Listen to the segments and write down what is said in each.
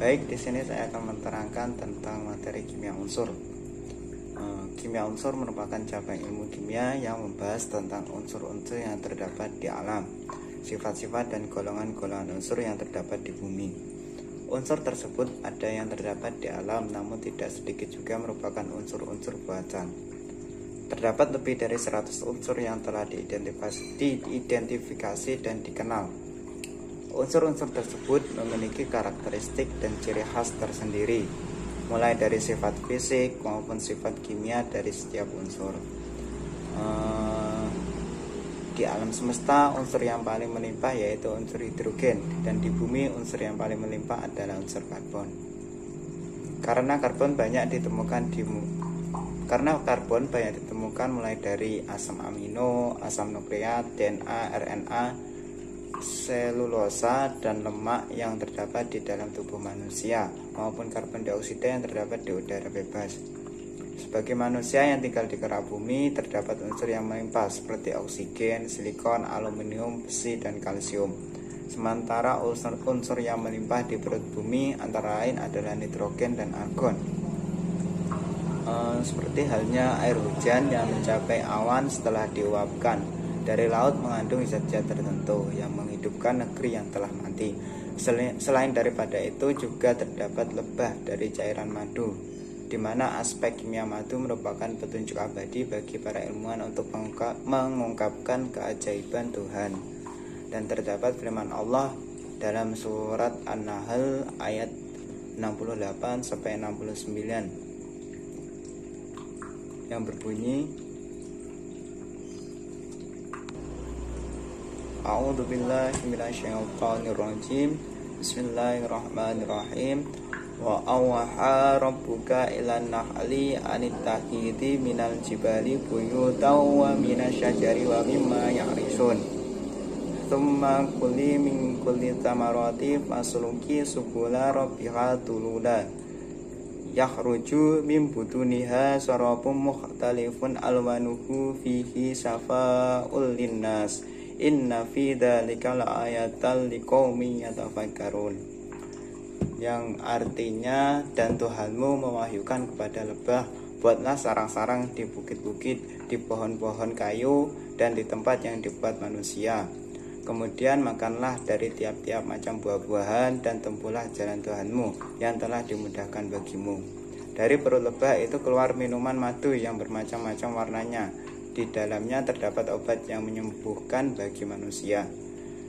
Baik, di sini saya akan menerangkan tentang materi kimia unsur. Kimia unsur merupakan cabang ilmu kimia yang membahas tentang unsur-unsur yang terdapat di alam, sifat-sifat dan golongan-golongan unsur yang terdapat di bumi. Unsur tersebut ada yang terdapat di alam, namun tidak sedikit juga merupakan unsur-unsur buatan. Terdapat lebih dari 100 unsur yang telah diidentifikasi dan dikenal. Unsur-unsur tersebut memiliki karakteristik dan ciri khas tersendiri, mulai dari sifat fisik maupun sifat kimia dari setiap unsur. Di alam semesta, unsur yang paling melimpah yaitu unsur hidrogen, dan di bumi unsur yang paling melimpah adalah unsur karbon. Karena karbon banyak ditemukan mulai dari asam amino, asam nukleat, DNA, RNA, selulosa, dan lemak yang terdapat di dalam tubuh manusia, maupun karbon dioksida yang terdapat di udara bebas. Sebagai manusia yang tinggal di kerak bumi, terdapat unsur yang melimpah seperti oksigen, silikon, aluminium, besi, dan kalsium. Sementara unsur yang melimpah di perut bumi antara lain adalah nitrogen dan argon. Seperti halnya air hujan yang mencapai awan setelah diuapkan dari laut mengandung zat-zat tertentu yang menghidupkan negeri yang telah mati. Selain daripada itu juga terdapat lebah dari cairan madu, di mana aspek kimia madu merupakan petunjuk abadi bagi para ilmuwan untuk mengungkapkan keajaiban Tuhan. Dan terdapat firman Allah dalam surat An-Nahl ayat 68-69 yang berbunyi, A'udzubillahi minasyaitonirrajim. Bismillahirrahmanirrahim. Wa awha rabbuka ilan nahli anittakhidhi minal jibali buyutaw wa minasyajari wa mimma ya'risun. Tsumma kuli min kulli thamarati fasluki subula rabbiha tulula. Yakhruju min butuniha sarabun mukhtalifun alwanuhu fihi safa'ul linnas. Inna fi dzalika laayatan liqaumin yatafakkarun. Yang artinya, dan Tuhanmu mewahyukan kepada lebah, buatlah sarang-sarang di bukit-bukit, di pohon-pohon kayu, dan di tempat yang dibuat manusia. Kemudian makanlah dari tiap-tiap macam buah-buahan dan tempuhlah jalan Tuhanmu yang telah dimudahkan bagimu. Dari perut lebah itu keluar minuman madu yang bermacam-macam warnanya. Di dalamnya terdapat obat yang menyembuhkan bagi manusia.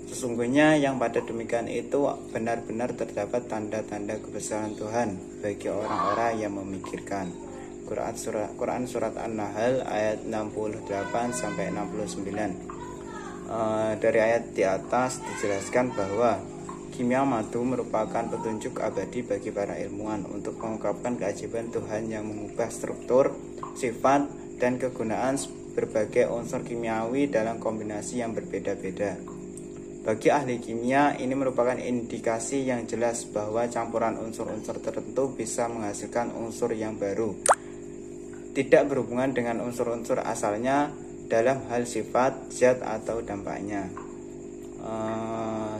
Sesungguhnya yang pada demikian itu benar-benar terdapat tanda-tanda kebesaran Tuhan bagi orang-orang yang memikirkan. Quran surat An-Nahl ayat 68-69. Dari ayat di atas dijelaskan bahwa kimia madu merupakan petunjuk abadi bagi para ilmuwan untuk mengungkapkan keajaiban Tuhan yang mengubah struktur, sifat, dan kegunaan berbagai unsur kimiawi dalam kombinasi yang berbeda-beda. Bagi ahli kimia, ini merupakan indikasi yang jelas bahwa campuran unsur-unsur tertentu bisa menghasilkan unsur yang baru, tidak berhubungan dengan unsur-unsur asalnya dalam hal sifat, zat, atau dampaknya.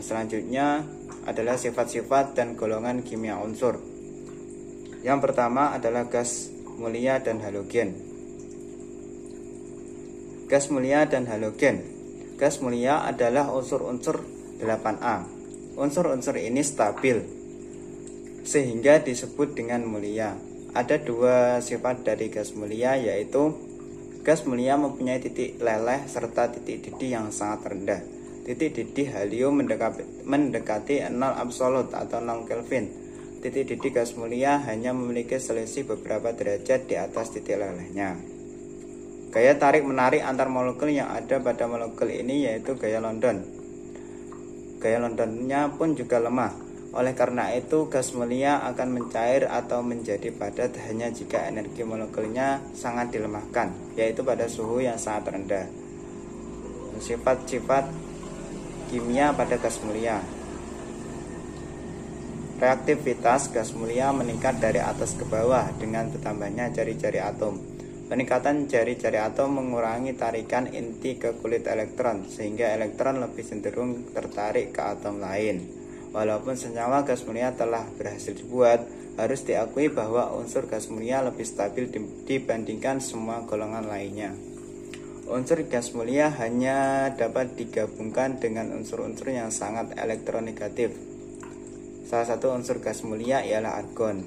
Selanjutnya adalah sifat-sifat dan golongan kimia unsur. Yang pertama adalah gas mulia dan halogen. Gas mulia dan halogen. Gas mulia adalah unsur-unsur 8A. Unsur-unsur ini stabil sehingga disebut dengan mulia. Ada dua sifat dari gas mulia, yaitu gas mulia mempunyai titik leleh serta titik didih yang sangat rendah. Titik didih helium mendekati 0 absolut atau 0 Kelvin. Titik didih gas mulia hanya memiliki selisih beberapa derajat di atas titik lelehnya. Gaya tarik-menarik antar molekul yang ada pada molekul ini yaitu gaya London. Gaya Londonnya pun juga lemah. Oleh karena itu, gas mulia akan mencair atau menjadi padat hanya jika energi molekulnya sangat dilemahkan, yaitu pada suhu yang sangat rendah. Sifat-sifat kimia pada gas mulia. Reaktivitas gas mulia meningkat dari atas ke bawah dengan bertambahnya jari-jari atom. Peningkatan jari-jari atom mengurangi tarikan inti ke kulit elektron, sehingga elektron lebih cenderung tertarik ke atom lain. Walaupun senyawa gas mulia telah berhasil dibuat, harus diakui bahwa unsur gas mulia lebih stabil dibandingkan semua golongan lainnya. Unsur gas mulia hanya dapat digabungkan dengan unsur-unsur yang sangat elektronegatif. Salah satu unsur gas mulia ialah argon.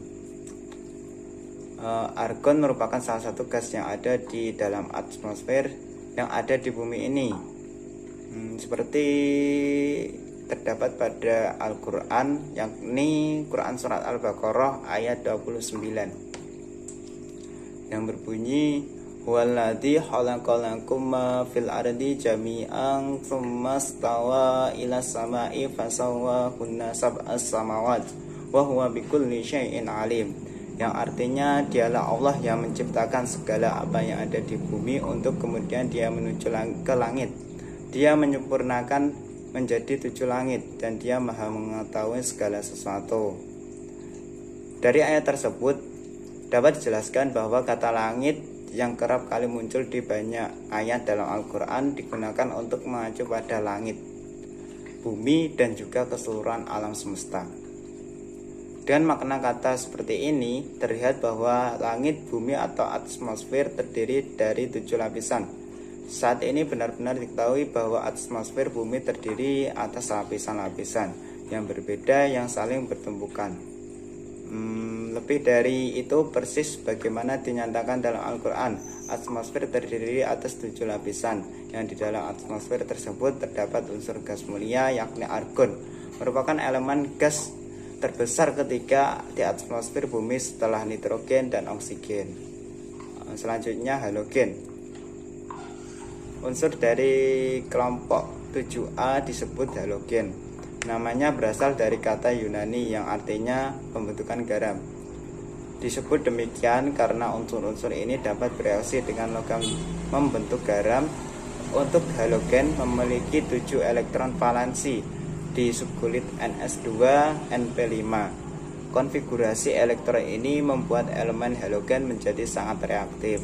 Argon merupakan salah satu gas yang ada di dalam atmosfer yang ada di bumi ini. Seperti terdapat pada Al-Quran, yakni Quran Surat Al-Baqarah ayat 29 yang berbunyi, Huwaladzi khalaqalakum ma fil ardi jami'an tsumma stawa ila samai fasawwahunna sab'as samawat wa huwa bikulli syai'in alim, yang artinya dialah Allah yang menciptakan segala apa yang ada di bumi untuk kemudian dia menuju ke langit. Dia menyempurnakan menjadi 7 langit dan dia maha mengetahui segala sesuatu. Dari ayat tersebut dapat dijelaskan bahwa kata langit yang kerap kali muncul di banyak ayat dalam Al-Quran digunakan untuk mengacu pada langit, bumi, dan juga keseluruhan alam semesta. Dengan makna kata seperti ini, terlihat bahwa langit, bumi, atau atmosfer terdiri dari 7 lapisan. Saat ini benar-benar diketahui bahwa atmosfer bumi terdiri atas lapisan-lapisan yang berbeda yang saling bertumbukan. Lebih dari itu, persis bagaimana dinyatakan dalam Al-Quran, atmosfer terdiri atas 7 lapisan, yang di dalam atmosfer tersebut terdapat unsur gas mulia yakni argon, merupakan elemen gas terbesar ketiga di atmosfer bumi setelah nitrogen dan oksigen. Selanjutnya halogen. Unsur dari kelompok 7A disebut halogen. Namanya berasal dari kata Yunani yang artinya pembentukan garam. Disebut demikian karena unsur-unsur ini dapat bereaksi dengan logam membentuk garam. Untuk halogen memiliki 7 elektron valensi di subkulit Ns2 Np5. Konfigurasi elektron ini membuat elemen halogen menjadi sangat reaktif.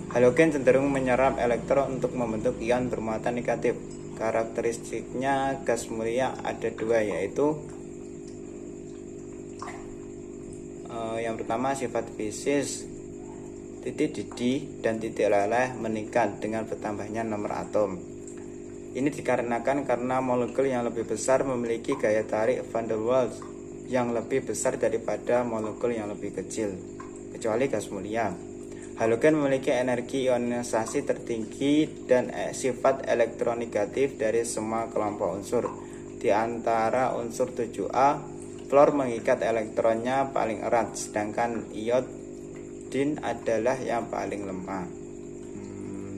Halogen cenderung menyerap elektron untuk membentuk ion bermuatan negatif. Karakteristiknya gas mulia ada 2, yaitu yang pertama sifat fisik, titik didih dan titik leleh meningkat dengan bertambahnya nomor atom. Ini dikarenakan karena molekul yang lebih besar memiliki gaya tarik van der Waals yang lebih besar daripada molekul yang lebih kecil, kecuali gas mulia. Halogen memiliki energi ionisasi tertinggi dan sifat elektronegatif dari semua kelompok unsur. Di antara unsur 7A, fluor mengikat elektronnya paling erat, sedangkan iodin adalah yang paling lemah.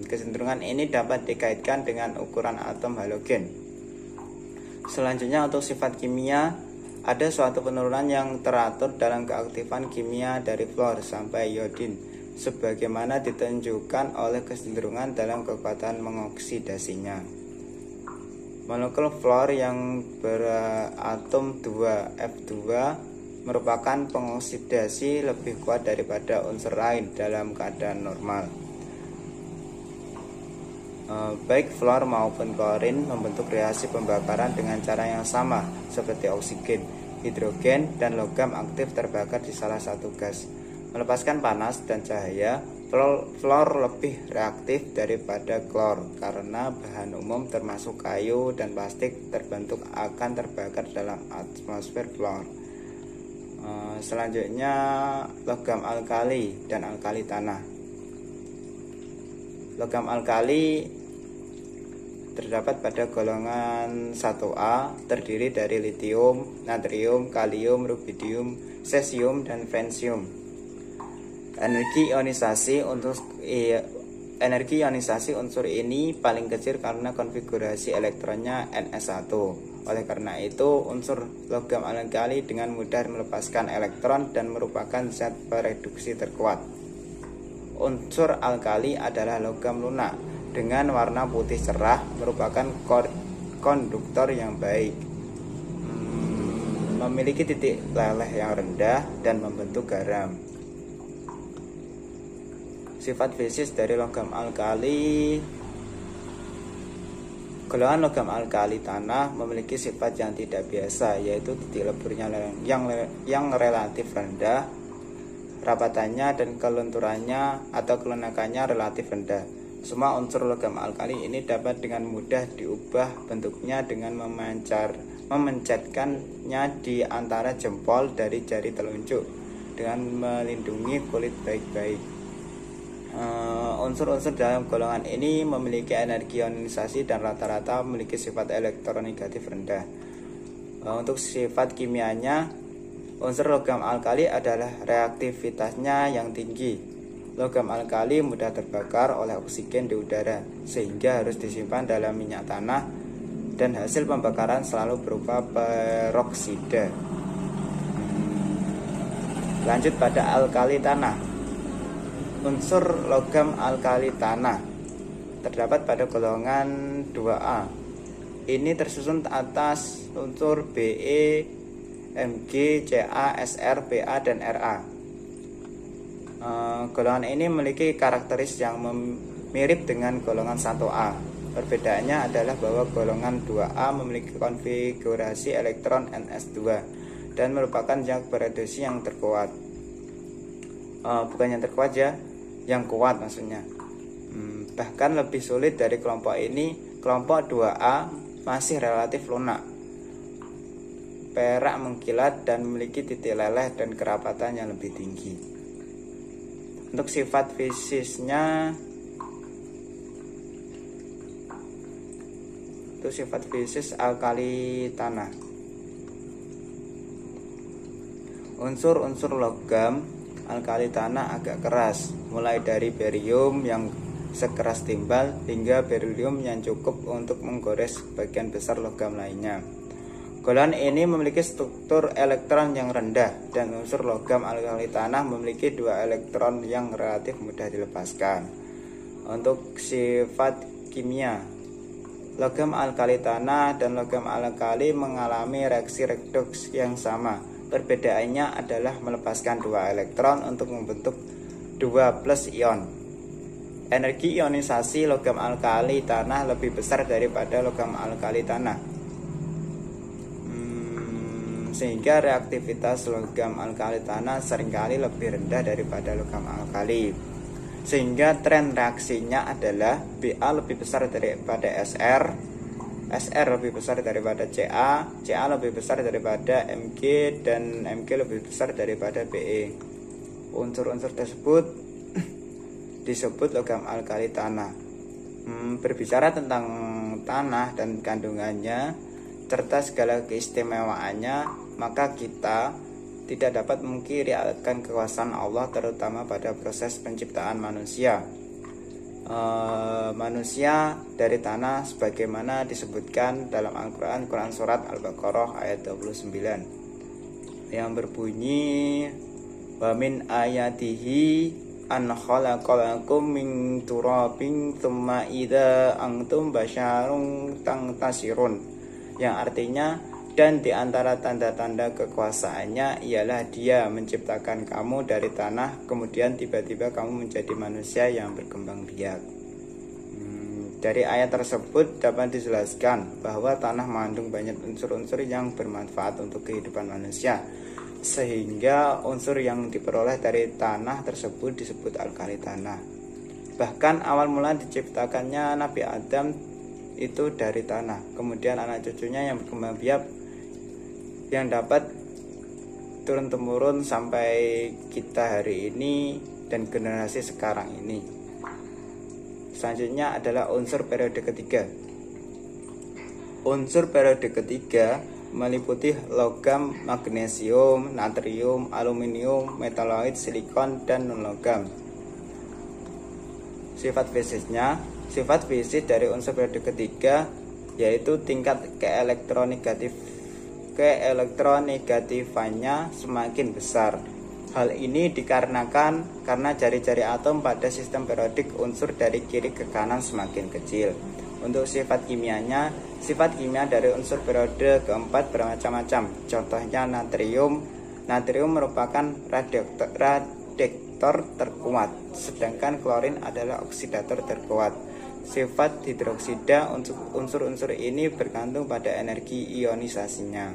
Kecenderungan ini dapat dikaitkan dengan ukuran atom halogen. Selanjutnya untuk sifat kimia, ada suatu penurunan yang teratur dalam keaktifan kimia dari fluor sampai iodin, sebagaimana ditunjukkan oleh kecenderungan dalam kekuatan mengoksidasinya. Molekul fluor yang beratom 2F2 merupakan pengoksidasi lebih kuat daripada unsur lain dalam keadaan normal. Baik fluor maupun klorin membentuk reaksi pembakaran dengan cara yang sama seperti oksigen, hidrogen, dan logam aktif terbakar di salah satu gas. Melepaskan panas dan cahaya, fluor lebih reaktif daripada klor karena bahan umum termasuk kayu dan plastik terbentuk akan terbakar dalam atmosfer fluor. Selanjutnya logam alkali dan alkali tanah. Logam alkali terdapat pada golongan 1A, terdiri dari litium, natrium, kalium, rubidium, cesium, dan vanadium. Energi ionisasi unsur ini paling kecil karena konfigurasi elektronnya Ns1. Oleh karena itu, unsur logam alkali dengan mudah melepaskan elektron dan merupakan zat pereduksi terkuat. Unsur alkali adalah logam lunak dengan warna putih cerah, merupakan konduktor yang baik, memiliki titik leleh yang rendah dan membentuk garam. Sifat fisik dari logam alkali Golongan logam alkali tanah memiliki sifat yang tidak biasa, yaitu titik leburnya yang relatif rendah, rapatannya dan kelunturannya atau kelunakannya relatif rendah. Semua unsur logam alkali ini dapat dengan mudah diubah bentuknya dengan memencetkannya di antara jempol dari jari telunjuk dengan melindungi kulit baik-baik. Unsur-unsur dalam golongan ini memiliki energi ionisasi dan rata-rata memiliki sifat elektronegatif rendah. Untuk sifat kimianya, unsur logam alkali adalah reaktivitasnya yang tinggi. Logam alkali mudah terbakar oleh oksigen di udara, sehingga harus disimpan dalam minyak tanah dan hasil pembakaran selalu berupa peroksida. Lanjut pada alkali tanah. Unsur logam alkali tanah terdapat pada golongan 2A. Ini tersusun atas unsur Be, Mg, Ca, Sr, Pa, dan Ra. Golongan ini memiliki karakteristik yang mirip dengan golongan 1A. Perbedaannya adalah bahwa golongan 2A memiliki konfigurasi elektron Ns2 dan merupakan zat bereduksi yang terkuat. Bukan yang terkuat ya, yang kuat maksudnya. Bahkan lebih sulit dari kelompok ini, kelompok 2A masih relatif lunak, perak mengkilat dan memiliki titik leleh dan kerapatan yang lebih tinggi. Untuk sifat fisisnya, itu sifat fisis alkali tanah. Unsur-unsur logam alkali tanah agak keras, mulai dari berium yang sekeras timbal hingga berilium yang cukup untuk menggores sebagian besar logam lainnya. Golongan ini memiliki struktur elektron yang rendah dan unsur logam alkali tanah memiliki 2 elektron yang relatif mudah dilepaskan. Untuk sifat kimia, logam alkali tanah dan logam alkali mengalami reaksi redoks yang sama. Perbedaannya adalah melepaskan 2 elektron untuk membentuk 2 plus ion. Energi ionisasi logam alkali tanah lebih besar daripada logam alkali tanah, sehingga reaktivitas logam alkali tanah seringkali lebih rendah daripada logam alkali. Sehingga tren reaksinya adalah Ba lebih besar daripada Sr, Sr lebih besar daripada Ca, Ca lebih besar daripada Mg, dan Mg lebih besar daripada Be. Unsur-unsur tersebut disebut logam alkali tanah. Berbicara tentang tanah dan kandungannya serta segala keistimewaannya, maka kita tidak dapat mengkiri akan kekuasaan Allah, terutama pada proses penciptaan manusia. Manusia dari tanah sebagaimana disebutkan dalam Al-Quran, Quran Surat Al-Baqarah ayat 29 yang berbunyi, wa min ayatihi an khalaqalakum min turabin tsumma idza antum basyarun tantasirun, yang artinya, dan di antara tanda-tanda kekuasaannya ialah Dia menciptakan kamu dari tanah, kemudian tiba-tiba kamu menjadi manusia yang berkembang biak. Dari ayat tersebut dapat dijelaskan bahwa tanah mengandung banyak unsur-unsur yang bermanfaat untuk kehidupan manusia, sehingga unsur yang diperoleh dari tanah tersebut disebut alkali tanah. Bahkan awal mula diciptakannya Nabi Adam itu dari tanah, kemudian anak cucunya yang berkembang biak yang dapat turun-temurun sampai kita hari ini dan generasi sekarang ini. Selanjutnya adalah unsur periode ketiga. Unsur periode ketiga meliputi logam, magnesium, natrium, aluminium, metaloid, silikon, dan non-logam. Sifat fisisnya, sifat fisik dari unsur periode ketiga yaitu tingkat keelektronegatifannya semakin besar. Hal ini dikarenakan karena jari-jari atom pada sistem periodik unsur dari kiri ke kanan semakin kecil. Untuk sifat kimianya, sifat kimia dari unsur periode keempat bermacam-macam. Contohnya natrium. Natrium merupakan radektor terkuat, sedangkan klorin adalah oksidator terkuat. Sifat hidroksida, unsur-unsur ini bergantung pada energi ionisasinya.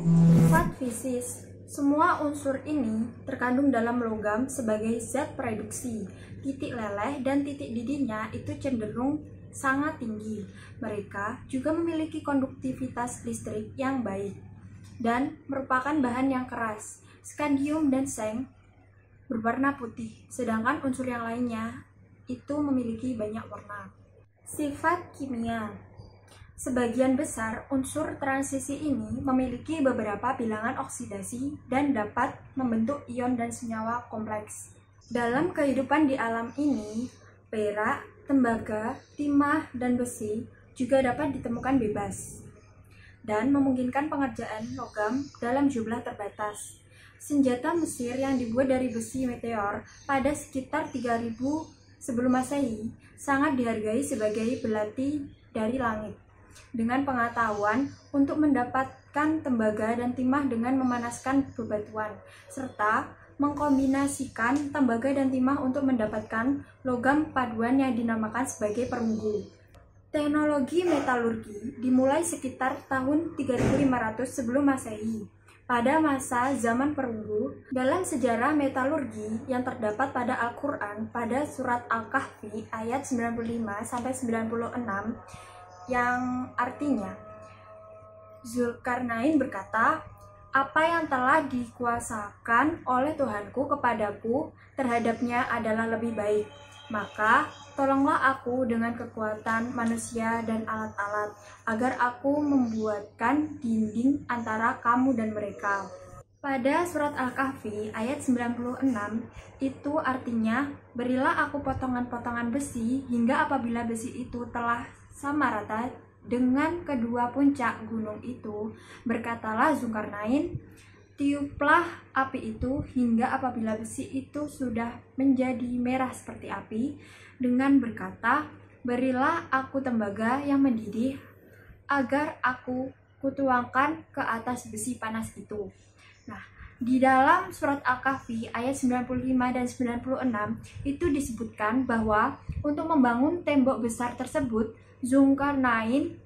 Sifat fisis. Semua unsur ini terkandung dalam logam sebagai zat reduksi. Titik leleh dan titik didihnya itu cenderung sangat tinggi. Mereka juga memiliki konduktivitas listrik yang baik dan merupakan bahan yang keras. Skandium dan seng berwarna putih, sedangkan unsur yang lainnya itu memiliki banyak warna. Sifat kimia. Sebagian besar unsur transisi ini memiliki beberapa bilangan oksidasi dan dapat membentuk ion dan senyawa kompleks. Dalam kehidupan di alam ini, perak, tembaga, timah, dan besi juga dapat ditemukan bebas dan memungkinkan pengerjaan logam dalam jumlah terbatas. Senjata Mesir yang dibuat dari besi meteor pada sekitar 3000 sebelum Masehi sangat dihargai sebagai belati dari langit. Dengan pengetahuan untuk mendapatkan tembaga dan timah dengan memanaskan bebatuan, serta mengkombinasikan tembaga dan timah untuk mendapatkan logam paduan yang dinamakan sebagai perunggu. Teknologi metalurgi dimulai sekitar tahun 3500 sebelum Masehi. Pada masa zaman perunggu, dalam sejarah metalurgi yang terdapat pada Al-Quran pada surat Al-Kahfi ayat 95-96 yang artinya, Zulkarnain berkata, "Apa yang telah dikuasakan oleh Tuhanku kepadaku terhadapnya adalah lebih baik. Maka tolonglah aku dengan kekuatan manusia dan alat-alat, agar aku membuatkan dinding antara kamu dan mereka." Pada surat Al-Kahfi ayat 96 itu artinya, "Berilah aku potongan-potongan besi hingga apabila besi itu telah sama rata dengan kedua puncak gunung itu, berkatalah Zulkarnain, tiuplah api itu hingga apabila besi itu sudah menjadi merah seperti api, dengan berkata, berilah aku tembaga yang mendidih, agar aku kutuangkan ke atas besi panas itu." Nah, di dalam surat Al-Kahfi ayat 95 dan 96 itu disebutkan bahwa untuk membangun tembok besar tersebut, Zulkarnain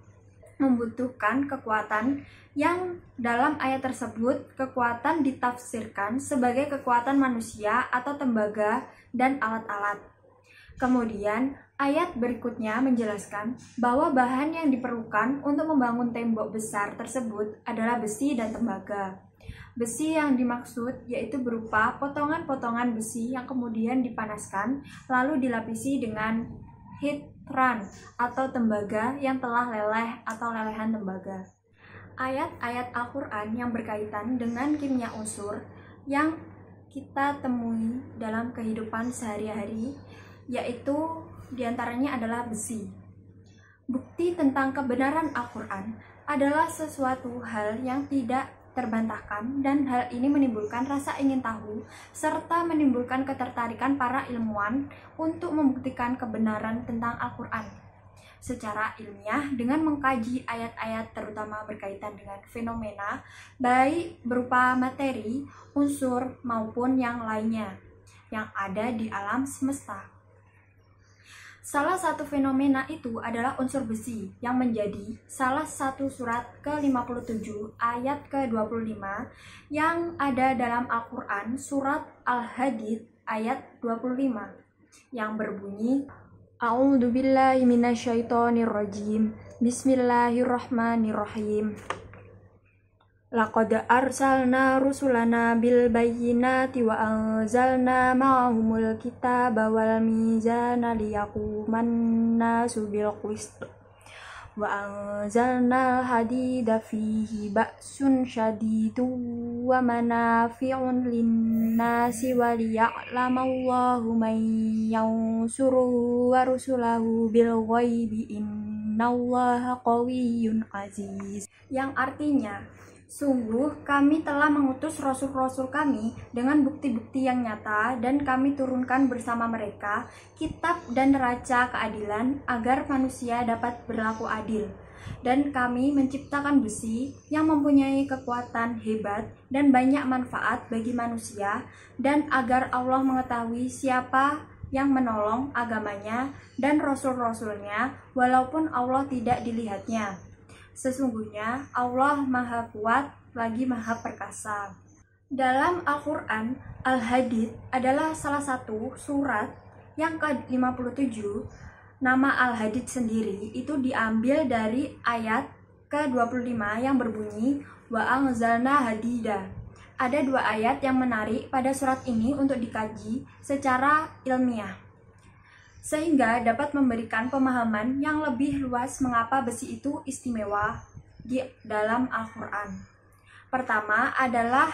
membutuhkan kekuatan yang dalam ayat tersebut kekuatan ditafsirkan sebagai kekuatan manusia atau tembaga dan alat-alat. Kemudian ayat berikutnya menjelaskan bahwa bahan yang diperlukan untuk membangun tembok besar tersebut adalah besi dan tembaga. Besi yang dimaksud yaitu berupa potongan-potongan besi yang kemudian dipanaskan lalu dilapisi dengan hitran atau tembaga yang telah leleh atau lelehan tembaga. Ayat-ayat Al-Quran yang berkaitan dengan kimia unsur yang kita temui dalam kehidupan sehari-hari, yaitu diantaranya adalah besi. Bukti tentang kebenaran Al-Quran adalah sesuatu hal yang tidak terbantahkan, dan hal ini menimbulkan rasa ingin tahu serta menimbulkan ketertarikan para ilmuwan untuk membuktikan kebenaran tentang Al-Quran secara ilmiah dengan mengkaji ayat-ayat terutama berkaitan dengan fenomena baik berupa materi, unsur maupun yang lainnya yang ada di alam semesta. Salah satu fenomena itu adalah unsur besi yang menjadi salah satu surat ke-57 ayat ke-25 yang ada dalam Al-Quran surat Al-Hadid ayat 25 yang berbunyi, A'udzubillahi minasyaitonirrajim, Bismillahirrahmanirrahim. Laqad arsalna rusulana bil bayyinati wa anzalna ma'ahumul kitaba wal mizana liyaquman nasu bil qist wa anzalna hadida fihi ba'sun syadidun wa manafi'un linnasi wa liya'lamallahu man yansuruhu wa rusulahu bil ghaibi innallaha qawiyyun aziz, yang artinya, sungguh kami telah mengutus rasul-rasul kami dengan bukti-bukti yang nyata, dan kami turunkan bersama mereka kitab dan neraca keadilan agar manusia dapat berlaku adil. Dan kami menciptakan besi yang mempunyai kekuatan hebat dan banyak manfaat bagi manusia, dan agar Allah mengetahui siapa yang menolong agamanya dan rasul-rasulnya walaupun Allah tidak dilihatnya. Sesungguhnya Allah Maha Kuat lagi Maha Perkasa. Dalam Al-Quran, Al-Hadid adalah salah satu surat yang ke-57. Nama Al-Hadid sendiri itu diambil dari ayat ke-25 yang berbunyi wa anzalna hadida. Ada dua ayat yang menarik pada surat ini untuk dikaji secara ilmiah, sehingga dapat memberikan pemahaman yang lebih luas mengapa besi itu istimewa di dalam Al-Quran. Pertama adalah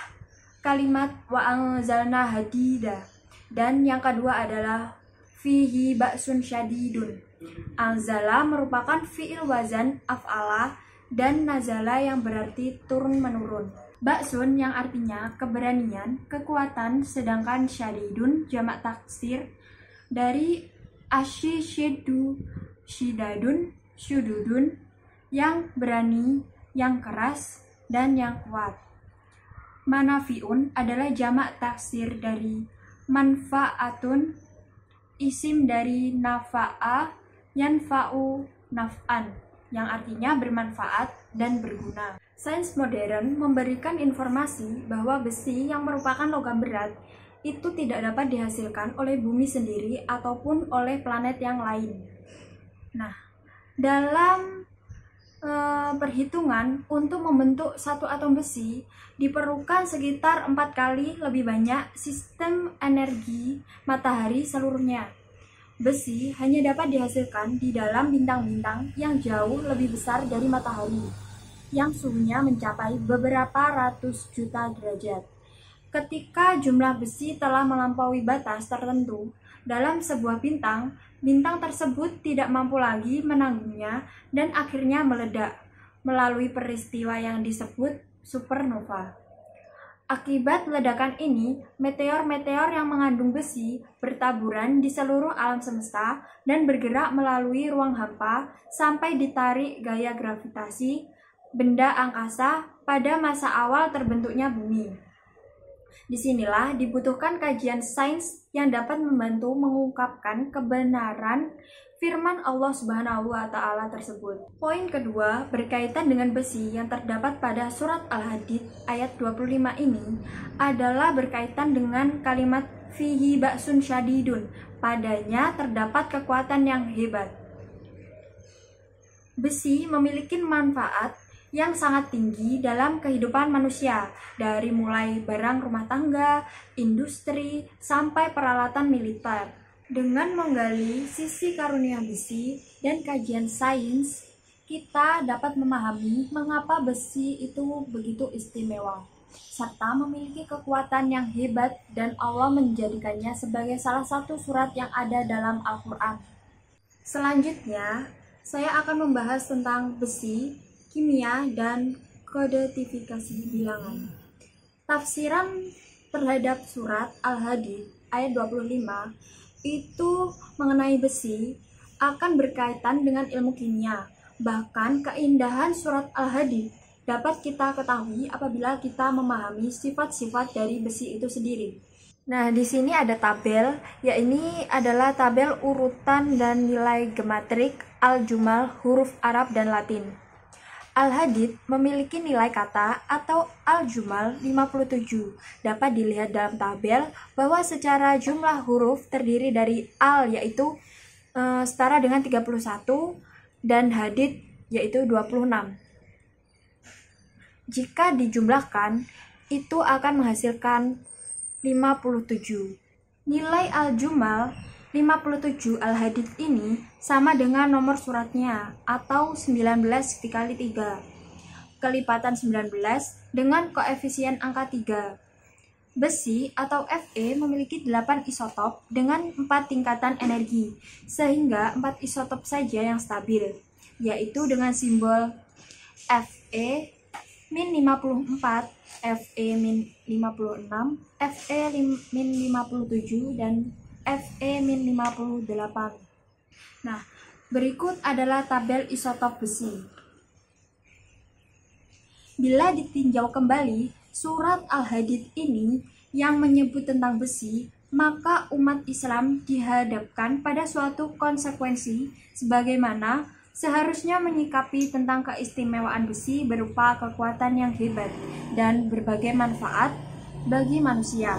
kalimat wa anzalna hadida, dan yang kedua adalah fihi ba'sun syadidun. Anzala merupakan fi'il wazan af'ala dan nazala yang berarti turun-menurun. Ba'sun yang artinya keberanian, kekuatan, sedangkan syadidun jamak taksir dari asyishidu, shidadun, syududun, yang berani, yang keras, dan yang kuat. Manafiun adalah jamak taksir dari manfaatun, isim dari nafa'a, yanfa'u naf'an, yang artinya bermanfaat dan berguna. Sains modern memberikan informasi bahwa besi yang merupakan logam berat itu tidak dapat dihasilkan oleh bumi sendiri ataupun oleh planet yang lain. Nah, dalam perhitungan untuk membentuk satu atom besi diperlukan sekitar 4 kali lebih banyak sistem energi matahari seluruhnya. Besi hanya dapat dihasilkan di dalam bintang-bintang yang jauh lebih besar dari matahari, yang suhunya mencapai beberapa ratus juta derajat. Ketika jumlah besi telah melampaui batas tertentu dalam sebuah bintang, bintang tersebut tidak mampu lagi menanggungnya dan akhirnya meledak melalui peristiwa yang disebut supernova. Akibat ledakan ini, meteor-meteor yang mengandung besi bertaburan di seluruh alam semesta dan bergerak melalui ruang hampa sampai ditarik gaya gravitasi benda angkasa pada masa awal terbentuknya bumi. Disinilah dibutuhkan kajian sains yang dapat membantu mengungkapkan kebenaran firman Allah Subhanahu wa Ta'ala tersebut. Poin kedua berkaitan dengan besi yang terdapat pada surat Al-Hadid ayat 25 ini adalah berkaitan dengan kalimat fihi ba'sun syadidun. Padanya terdapat kekuatan yang hebat. Besi memiliki manfaat yang sangat tinggi dalam kehidupan manusia, dari mulai barang rumah tangga, industri, sampai peralatan militer. Dengan menggali sisi karunia besi dan kajian sains, kita dapat memahami mengapa besi itu begitu istimewa, serta memiliki kekuatan yang hebat dan Allah menjadikannya sebagai salah satu surat yang ada dalam Al-Quran. Selanjutnya, saya akan membahas tentang besi, kimia, dan kodetifikasi bilangan. Tafsiran terhadap surat Al-Hadid ayat 25 itu mengenai besi akan berkaitan dengan ilmu kimia. Bahkan keindahan surat Al-Hadid dapat kita ketahui apabila kita memahami sifat-sifat dari besi itu sendiri. Nah, di sini ada tabel, ini adalah tabel urutan dan nilai gematrik al-jumal huruf Arab dan Latin. Al-Hadid memiliki nilai kata atau al-jumal 57. Dapat dilihat dalam tabel bahwa secara jumlah huruf terdiri dari al yaitu setara dengan 31 dan hadid yaitu 26. Jika dijumlahkan, itu akan menghasilkan 57. Nilai al-jumal 57 Al-Hadid ini sama dengan nomor suratnya atau 19 dikali 3. Kelipatan 19 dengan koefisien angka 3. Besi atau Fe memiliki 8 isotop dengan 4 tingkatan energi, sehingga 4 isotop saja yang stabil, yaitu dengan simbol Fe min 54, Fe min 56, Fe min 57, dan Fe-58. Nah, berikut adalah tabel isotop besi. Bila ditinjau kembali, surat Al-Hadid ini yang menyebut tentang besi maka umat Islam dihadapkan pada suatu konsekuensi sebagaimana seharusnya menyikapi tentang keistimewaan besi berupa kekuatan yang hebat dan berbagai manfaat bagi manusia,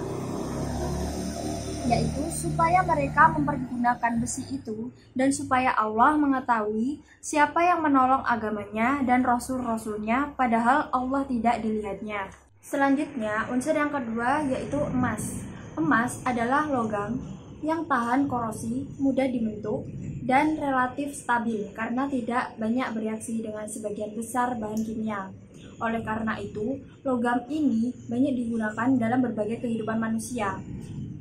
yaitu supaya mereka mempergunakan besi itu dan supaya Allah mengetahui siapa yang menolong agamanya dan rasul-rasulnya padahal Allah tidak dilihatnya. Selanjutnya, unsur yang kedua yaitu emas. Emas adalah logam yang tahan korosi, mudah dibentuk, dan relatif stabil karena tidak banyak bereaksi dengan sebagian besar bahan kimia. Oleh karena itu, logam ini banyak digunakan dalam berbagai kehidupan manusia.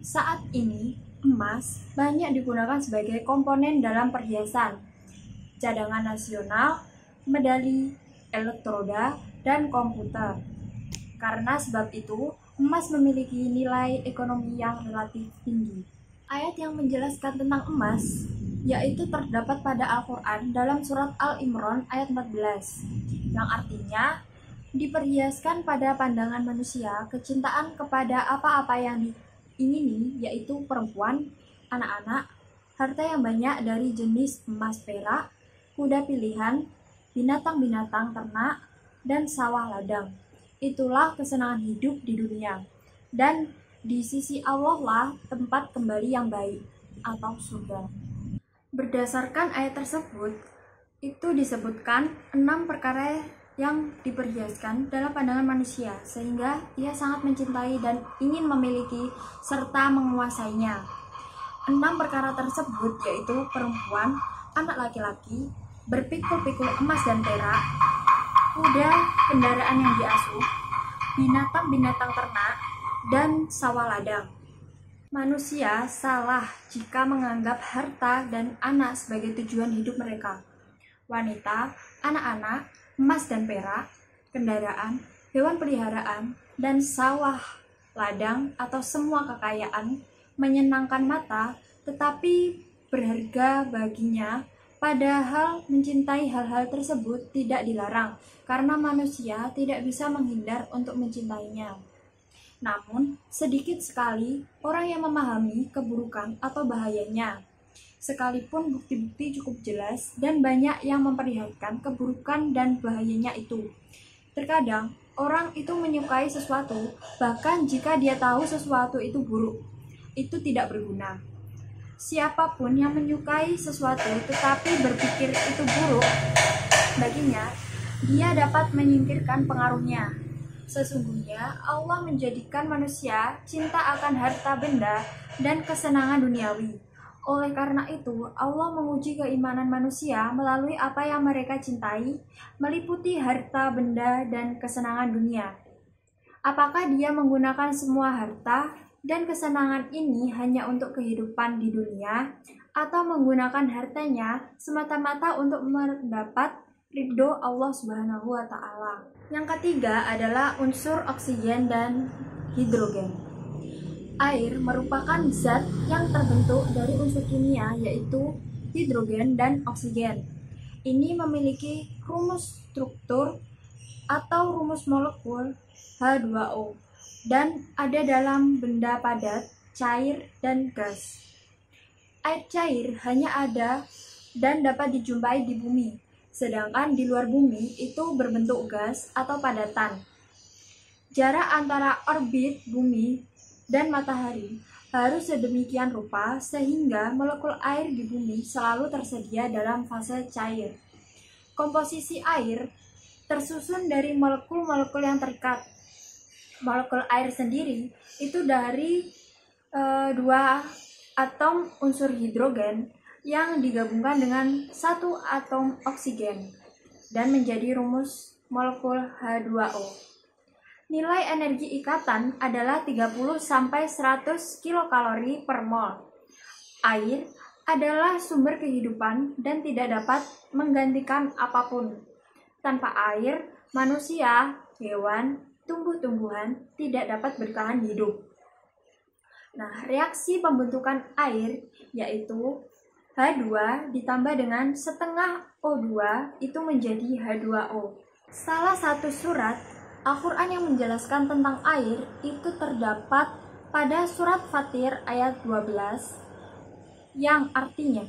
Saat ini, emas banyak digunakan sebagai komponen dalam perhiasan, cadangan nasional, medali, elektroda, dan komputer. Karena sebab itu, emas memiliki nilai ekonomi yang relatif tinggi. Ayat yang menjelaskan tentang emas yaitu terdapat pada Al-Quran dalam surat Al-Imran ayat 14, yang artinya diperhiaskan pada pandangan manusia kecintaan kepada apa-apa yang diingini, yaitu perempuan, anak-anak, harta yang banyak dari jenis emas perak, kuda pilihan, binatang-binatang ternak, dan sawah ladang. Itulah kesenangan hidup di dunia, dan di sisi Allah lah tempat kembali yang baik, atau surga. Berdasarkan ayat tersebut, itu disebutkan 6 perkara yang diperhiaskan dalam pandangan manusia, sehingga ia sangat mencintai dan ingin memiliki serta menguasainya. 6 perkara tersebut yaitu perempuan, anak laki-laki, berpikul-pikul emas dan perak, kuda, kendaraan yang diasuh, binatang-binatang ternak, dan sawah ladang. Manusia salah jika menganggap harta dan anak sebagai tujuan hidup mereka. Wanita, anak-anak, emas dan perak, kendaraan, hewan peliharaan, dan sawah ladang atau semua kekayaan menyenangkan mata tetapi berharga baginya. Padahal mencintai hal-hal tersebut tidak dilarang, karena manusia tidak bisa menghindar untuk mencintainya. Namun, sedikit sekali orang yang memahami keburukan atau bahayanya. Sekalipun bukti-bukti cukup jelas dan banyak yang memperlihatkan keburukan dan bahayanya itu. Terkadang, orang itu menyukai sesuatu, bahkan jika dia tahu sesuatu itu buruk, itu tidak berguna. Siapapun yang menyukai sesuatu tetapi berpikir itu buruk baginya, dia dapat menyingkirkan pengaruhnya. Sesungguhnya Allah menjadikan manusia cinta akan harta benda dan kesenangan duniawi. Oleh karena itu, Allah menguji keimanan manusia melalui apa yang mereka cintai, meliputi harta benda dan kesenangan dunia. Apakah dia menggunakan semua harta dan kesenangan ini hanya untuk kehidupan di dunia, atau menggunakan hartanya semata-mata untuk mendapat ridho Allah Subhanahu wa Ta'ala. Yang ketiga adalah unsur oksigen dan hidrogen. Air merupakan zat yang terbentuk dari unsur kimia, yaitu hidrogen dan oksigen. Ini memiliki rumus struktur atau rumus molekul H2O dan ada dalam benda padat, cair, dan gas. Air cair hanya ada dan dapat dijumpai di bumi, sedangkan di luar bumi itu berbentuk gas atau padatan. Jarak antara orbit bumi dan matahari harus sedemikian rupa sehingga molekul air di bumi selalu tersedia dalam fase cair. Komposisi air tersusun dari molekul-molekul yang terikat. Molekul air sendiri itu dari 2 atom unsur hidrogen yang digabungkan dengan 1 atom oksigen dan menjadi rumus molekul H2O. Nilai energi ikatan adalah 30-100 kilokalori per mol. Air adalah sumber kehidupan dan tidak dapat menggantikan apapun. Tanpa air, manusia, hewan, tumbuh-tumbuhan tidak dapat bertahan hidup. Nah, reaksi pembentukan air yaitu H2 ditambah dengan setengah O2 itu menjadi H2O. Salah satu surat Al-Quran yang menjelaskan tentang air itu terdapat pada surat Fatir ayat 12 yang artinya,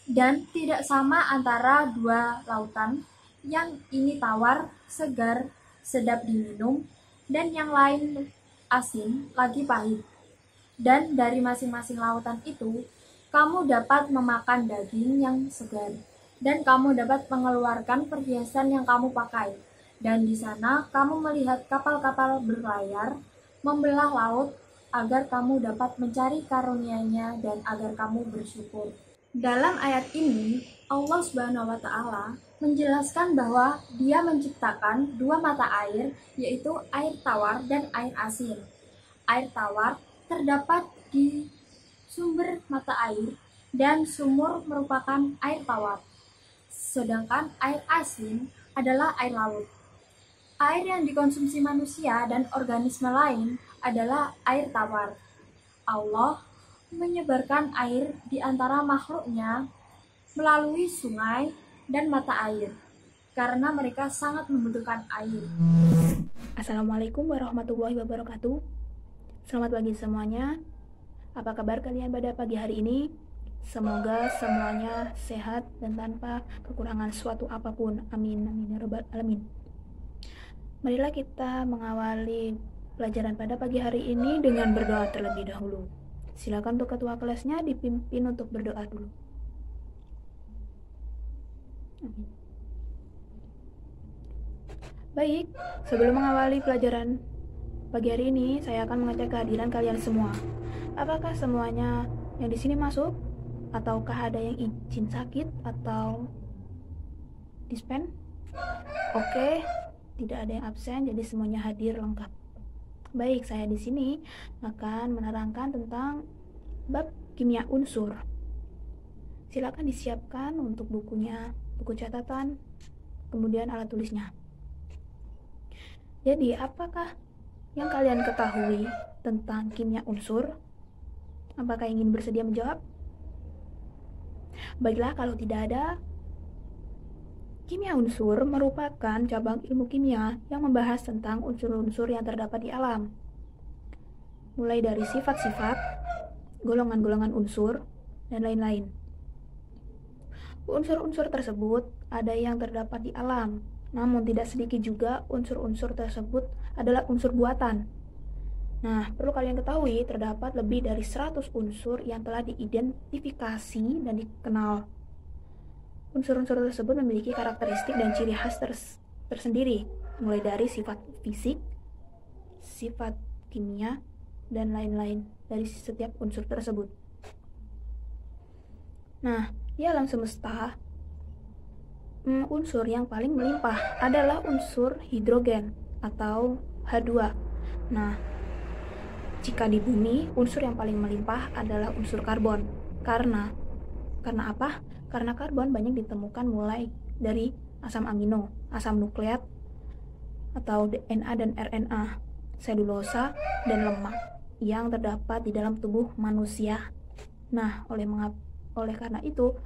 dan tidak sama antara dua lautan, yang ini tawar, segar, sedap diminum, dan yang lain asin, lagi pahit. Dan dari masing-masing lautan itu, kamu dapat memakan daging yang segar, dan kamu dapat mengeluarkan perhiasan yang kamu pakai. Dan di sana kamu melihat kapal-kapal berlayar, membelah laut, agar kamu dapat mencari karunia-Nya dan agar kamu bersyukur. Dalam ayat ini, Allah Subhanahu wa Ta'ala menjelaskan bahwa Dia menciptakan dua mata air, yaitu air tawar dan air asin. Air tawar terdapat di sumber mata air, dan sumur merupakan air tawar. Sedangkan air asin adalah air laut. Air yang dikonsumsi manusia dan organisme lain adalah air tawar. Allah menyebarkan air di antara makhluknya melalui sungai dan mata air, karena mereka sangat membutuhkan air. Assalamualaikum warahmatullahi wabarakatuh. Selamat pagi semuanya. Apa kabar kalian pada pagi hari ini? Semoga semuanya sehat dan tanpa kekurangan suatu apapun. Amin, amin ya rabbal alamin. Marilah kita mengawali pelajaran pada pagi hari ini dengan berdoa terlebih dahulu. Silakan untuk ketua kelasnya dipimpin untuk berdoa dulu. Amin. Baik, sebelum mengawali pelajaran pagi hari ini, saya akan mengecek kehadiran kalian semua. Apakah semuanya yang di sini masuk? Ataukah ada yang izin sakit atau dispen? Oke, tidak ada yang absen, jadi semuanya hadir lengkap. Baik, saya di sini akan menerangkan tentang bab kimia unsur. Silakan disiapkan untuk bukunya, buku catatan, kemudian alat tulisnya. Jadi, apakah yang kalian ketahui tentang kimia unsur? Apakah ingin bersedia menjawab? Baiklah, kalau tidak ada, kimia unsur merupakan cabang ilmu kimia yang membahas tentang unsur-unsur yang terdapat di alam. Mulai dari sifat-sifat, golongan-golongan unsur, dan lain-lain. Unsur-unsur tersebut ada yang terdapat di alam, namun tidak sedikit juga unsur-unsur tersebut adalah unsur buatan. Nah, perlu kalian ketahui terdapat lebih dari 100 unsur yang telah diidentifikasi dan dikenal. Unsur-unsur tersebut memiliki karakteristik dan ciri khas tersendiri, mulai dari sifat fisik, sifat kimia, dan lain-lain dari setiap unsur tersebut. Nah, di alam semesta, unsur yang paling melimpah adalah unsur hidrogen atau H2. Nah, jika di bumi, unsur yang paling melimpah adalah unsur karbon. Karena apa? Karena karbon banyak ditemukan mulai dari asam amino, asam nukleat atau DNA dan RNA, selulosa, dan lemak yang terdapat di dalam tubuh manusia. Nah, oleh karena itu,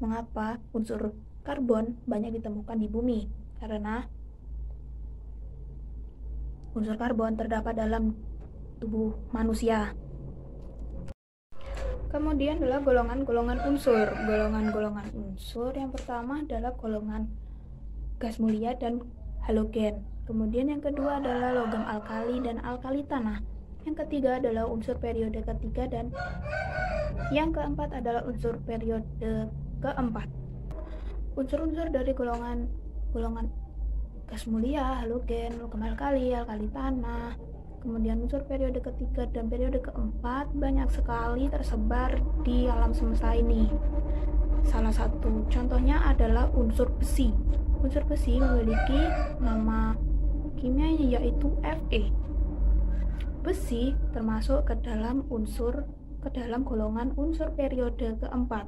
mengapa unsur karbon banyak ditemukan di bumi? Karena unsur karbon terdapat dalam tubuh manusia. Kemudian adalah golongan-golongan unsur. Golongan-golongan unsur yang pertama adalah golongan gas mulia dan halogen. Kemudian yang kedua adalah logam alkali dan alkali tanah. Yang ketiga adalah unsur periode ketiga, dan yang keempat adalah unsur periode keempat. Unsur-unsur dari golongan gas mulia, halogen, logam alkali, alkali tanah, kemudian unsur periode ketiga dan periode keempat banyak sekali tersebar di alam semesta ini. Salah satu contohnya adalah unsur besi. Unsur besi memiliki nama kimianya yaitu Fe. Besi termasuk ke dalam golongan unsur periode keempat.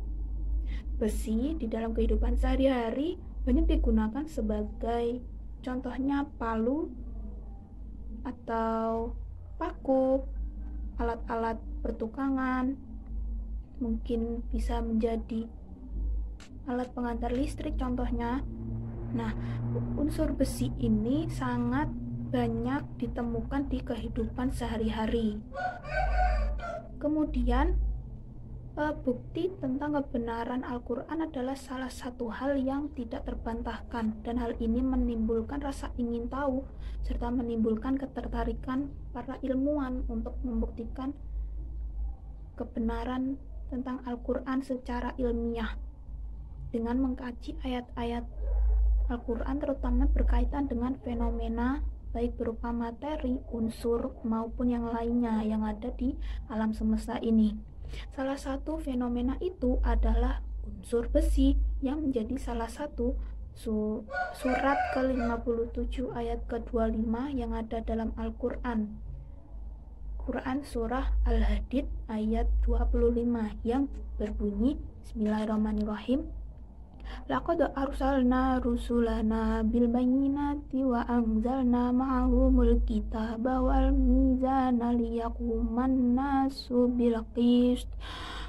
Besi di dalam kehidupan sehari-hari banyak digunakan sebagai contohnya palu atau paku, alat-alat pertukangan, mungkin bisa menjadi alat pengantar listrik contohnya. Nah, unsur besi ini sangat banyak ditemukan di kehidupan sehari-hari. Kemudian bukti tentang kebenaran Al-Quran adalah salah satu hal yang tidak terbantahkan, dan hal ini menimbulkan rasa ingin tahu serta menimbulkan ketertarikan para ilmuwan untuk membuktikan kebenaran tentang Al-Quran secara ilmiah dengan mengkaji ayat-ayat Al-Quran terutama berkaitan dengan fenomena baik berupa materi, unsur maupun yang lainnya yang ada di alam semesta ini. Salah satu fenomena itu adalah unsur besi yang menjadi salah satu surat ke-57 ayat ke-25 yang ada dalam Al-Quran. Quran surah Al-Hadid ayat 25 yang berbunyi Bismillahirrahmanirrahim. Laqad arsalna rusulana bil bayyinati wa anzalna ma'ahumul kitaba wal mizana liyaquman nasu bil qist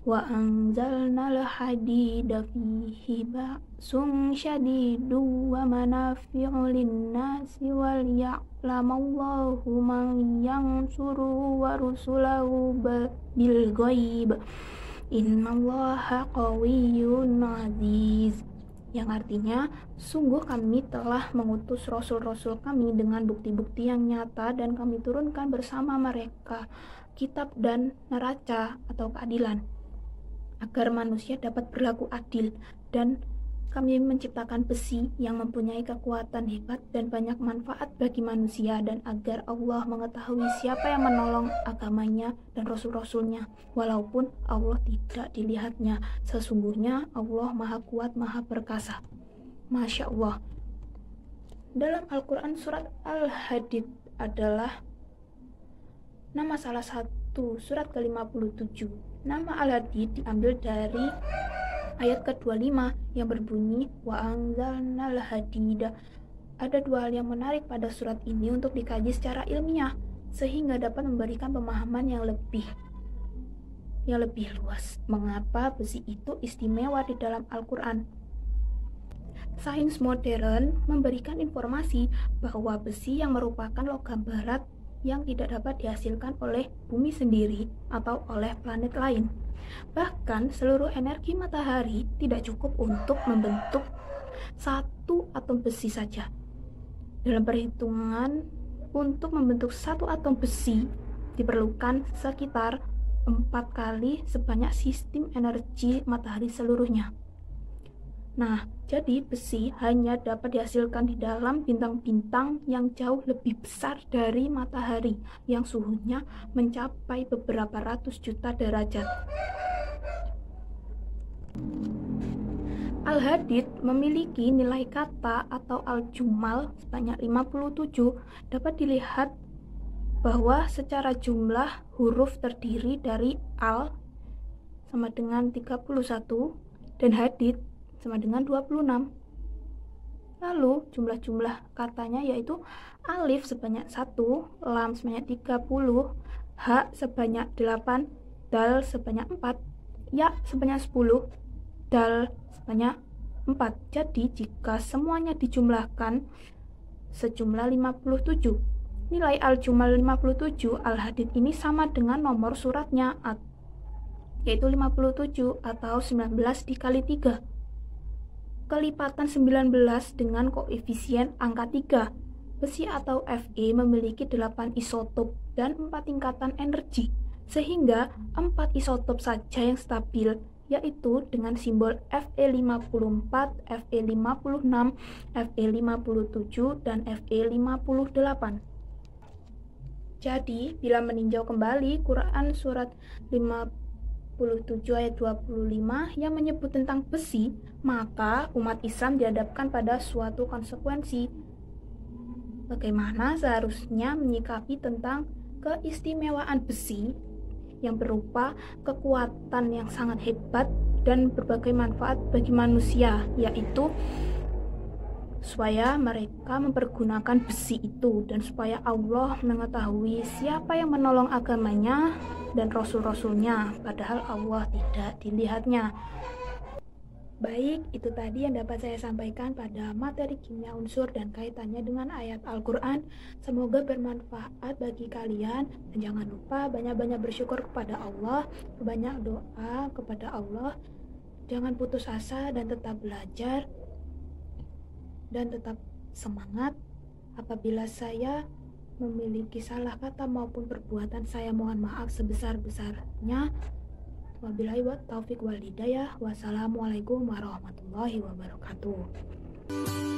wa anzalna al hadida fihi ba'sun syadidu wa manafi'u lin-nasi wal ya'lamallahu man yansuru wa rusulahu bil ghaib innallaha qawiyyun aziz, yang artinya sungguh kami telah mengutus rasul-rasul kami dengan bukti-bukti yang nyata dan kami turunkan bersama mereka kitab dan neraca atau keadilan agar manusia dapat berlaku adil, dan kami menciptakan besi yang mempunyai kekuatan hebat dan banyak manfaat bagi manusia, dan agar Allah mengetahui siapa yang menolong agamanya dan rasul-rasulnya walaupun Allah tidak dilihatnya. Sesungguhnya Allah Maha Kuat, Maha Perkasa. Masya Allah. Dalam Al-Quran surat Al-Hadid adalah nama salah satu surat ke-57. Nama Al-Hadid diambil dari ayat ke-25 yang berbunyi wa anzalnal hadida. Ada dua hal yang menarik pada surat ini untuk dikaji secara ilmiah sehingga dapat memberikan pemahaman yang lebih luas mengapa besi itu istimewa di dalam Al-Quran. Sains modern memberikan informasi bahwa besi yang merupakan logam berat yang tidak dapat dihasilkan oleh bumi sendiri atau oleh planet lain. Bahkan seluruh energi matahari tidak cukup untuk membentuk satu atom besi saja. Dalam perhitungan, untuk membentuk satu atom besi diperlukan sekitar 4 kali sebanyak sistem energi matahari seluruhnya. Nah, jadi besi hanya dapat dihasilkan di dalam bintang-bintang yang jauh lebih besar dari matahari, yang suhunya mencapai beberapa ratus juta derajat. Al-Hadid memiliki nilai kata atau al-jumal sebanyak 57. Dapat dilihat bahwa secara jumlah huruf terdiri dari al sama dengan 31 dan hadid sama dengan 26. Lalu jumlah-jumlah katanya yaitu alif sebanyak 1, lam sebanyak 30, ha sebanyak 8, dal sebanyak 4, ya sebanyak 10, dal sebanyak 4. Jadi jika semuanya dijumlahkan sejumlah 57. Nilai al-jumal 57 Al-Hadid ini sama dengan nomor suratnya yaitu 57 atau 19 dikali 3. Kelipatan 19 dengan koefisien angka 3. Besi atau Fe memiliki 8 isotop dan 4 tingkatan energi, sehingga 4 isotop saja yang stabil, yaitu dengan simbol Fe54, Fe56, Fe57, dan Fe58. Jadi, bila meninjau kembali Quran surat 57 ayat 25 yang menyebut tentang besi, maka umat Islam dihadapkan pada suatu konsekuensi. Bagaimana seharusnya menyikapi tentang keistimewaan besi yang berupa kekuatan yang sangat hebat dan berbagai manfaat bagi manusia, yaitu supaya mereka mempergunakan besi itu dan supaya Allah mengetahui siapa yang menolong agamanya dan rasul-rasulnya, padahal Allah tidak dilihatnya. Baik, itu tadi yang dapat saya sampaikan pada materi kimia unsur dan kaitannya dengan ayat Al-Quran. Semoga bermanfaat bagi kalian. Dan jangan lupa banyak-banyak bersyukur kepada Allah, banyak doa kepada Allah. Jangan putus asa dan tetap belajar. Dan tetap semangat. Apabila saya memiliki salah kata maupun perbuatan, saya mohon maaf sebesar-besarnya. Wabillahi taufiq wal hidayah. Wassalamualaikum warahmatullahi wabarakatuh.